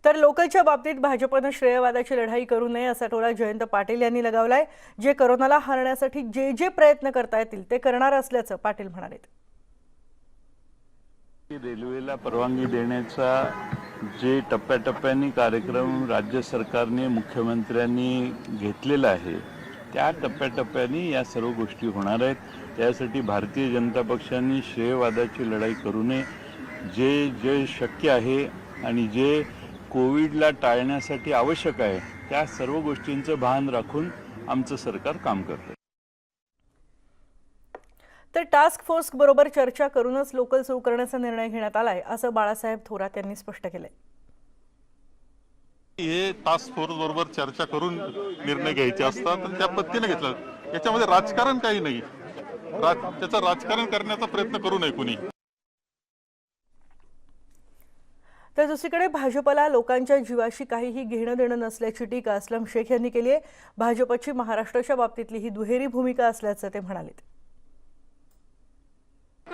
तर लोकलच्या बाबतीत भाजपनं श्रेयवादाची लढाई करू नये असा टोला जयंत पाटील यांनी लगावलाय। जे कोरोनाला हरण्यासाठी जे प्रयत्न करता येतील ते करणार असल्याचं पाटील म्हणाले। रेल्वेला परवानगी देण्याचा जे टप्प्याटप्प्याने कार्यक्रम राज्य सरकारने मुख्यमंत्र्यांनी घेतलेला आहे त्या टप्प्याटप्प्याने या सर्व गोष्टी होणार आहेत। त्यासाठी भारतीय जनता पक्षाने श्रेयवादाची लढाई करू नये। जे जे शक्य आहे आणि जे कोविडला टाळण्यासाठी आवश्यक आहे त्या सर्व गोष्टींचं भान राखून आमचं सरकार काम करते। तर टास्क फोर्स बरोबर चर्चा करूनच लोकल सुरू करण्याचा निर्णय घेण्यात आलाय असं बाळासाहेब थोरात यांनी स्पष्ट केलंय। हे टास्क फोर्स बरोबर चर्चा करून निर्णय घ्यायचे असतात आणि त्या पद्धतीने घेतलं। याच्यामध्ये राजकारण काही नाही, त्याचं राजकारण करण्याचा प्रयत्न करू नये कुणी। तर दुसरीकडे भाजपला लोकांच्या जीवाशी काहीही घेणं देणं नसल्याची टीका असलम शेख यांनी केली आहे। भाजपची महाराष्ट्राच्या बाबतीतली ही दुहेरी भूमिका असल्याचं ते म्हणाले।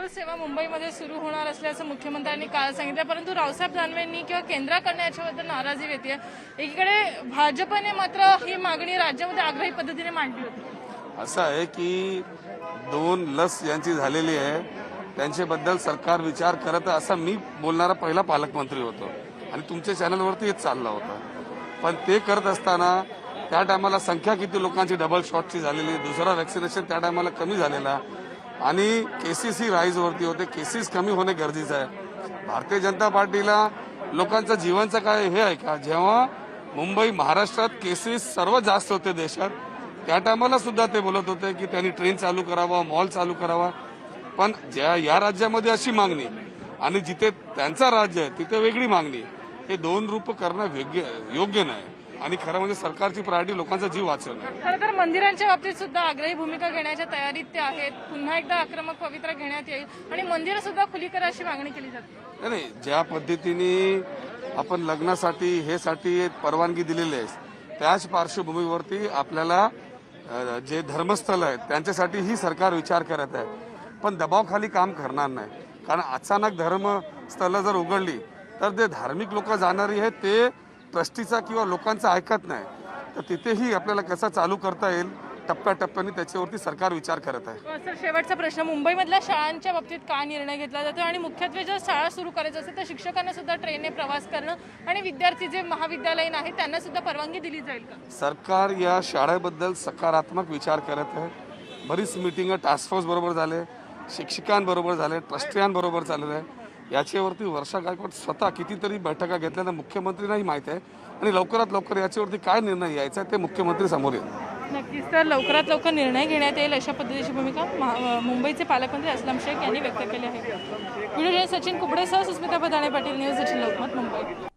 सेवा मुंबईमध्ये सुरू होणार असल्याचं मुख्यमंत्र्यांनी काल सांगितलं, परंतु रावसाहेब दानवेंनी किंवा केंद्राकडनं याच्याबद्दल नाराजी व्यक्त आहे। एकीकडे भाजपने मात्र ही मागणी राज्यामध्ये आग्रही पद्धतीने मांडली होती। असं आहे की 2 लस यांची झालेली आहे त्यांच्याबद्दल सरकार विचार करत असं मी बोलणारा पहिला पालकमंत्री होतो आणि तुमच्या चॅनलवरती हेच चालला होता। पण ते करत असताना त्या टायमाला संख्या किती लोकांची डबल शॉटची झालेली, दुसरा वॅक्सिनेशन त्या टायमाला कमी झालेला आणि केसेस ही राईजवरती होते। केसेस कमी होणे गरजेचं आहे। भारतीय जनता पार्टीला लोकांचं जीवनचं काय हे आहे का? जेव्हा मुंबई महाराष्ट्रात केसेस सर्वात जास्त होते देशात त्या टायमाला सुद्धा ते बोलत होते की त्यांनी ट्रेन चालू करावा, मॉल चालू करावा। पण या राज्यामध्ये अशी मागणी आणि जिथे त्यांचा राज्य आहे तिथे वेगळी मागणी, हे 2 रूप करणं योग्य नाही आणि खरं म्हणजे सरकारची प्रायोरिटी लोकांचा जीव वाचवणं। खरं तर मंदिरांच्या बाबतीत सुद्धा आग्रही भूमिका घेण्याच्या तयारीत ते आहेत। पुन्हा एकदा आक्रमक पवित्रा घेण्यात येईल आणि मंदिरं सुद्धा खुली करा अशी मागणी केली जाते। नाही, ज्या पद्धतीने आपण लग्नासाठी हे परवानगी दिलेली आहे त्याच पार्श्वभूमीवरती आपल्याला जे धर्मस्थळ आहेत त्यांच्यासाठी ही सरकार विचार करत आहे। पण दबावाखाली काम करणार नाही, कारण अचानक धर्मस्थळं जर उघडली तर ते धार्मिक लोक जाणारी आहेत ते ट्रस्टीचा किंवा लोकांचा ऐकत नाही, तर तिथेही आपल्याला कसं चालू करता येईल टप्प्याटप्प्याने त्याच्यावरती सरकार विचार करत आहे। सर, शेवटचा प्रश्न, मुंबईमधल्या शाळांच्या बाबतीत काय निर्णय घेतला जातो आणि मुख्यत्वे जर शाळा सुरू करायचं असेल तर शिक्षकांना सुद्धा ट्रेनने प्रवास करणं आणि विद्यार्थी जे महाविद्यालयीन आहेत त्यांना सुद्धा परवानगी दिली जाईल का? सरकार या शाळेबद्दल सकारात्मक विचार करत आहे। बरीच मीटिंग टास्क फोर्स बरोबर झाले, शिक्षकांबरोबर झाले, ट्रस्टियांबरोबर चाललेलं आहे। याच्यावरती वर्षा गायकवाड स्वतः कितीतरी बैठका घेतल्यानं मुख्यमंत्रींनाही माहीत आहे आणि लवकरात लवकर याच्यावरती काय निर्णय यायचा ते मुख्यमंत्री समोर येईल। नक्कीच, तर लवकरात लवकर निर्णय घेण्यात येईल अशा पद्धतीची भूमिका मुंबईचे पालकमंत्री असलम शेख यांनी व्यक्त केली आहे। व्हिडिओ जर्नलिस्ट सचिन कुबडेसह सुस्मिता बदाणे पाटील, न्यूज 18 लोकमत, मुंबई।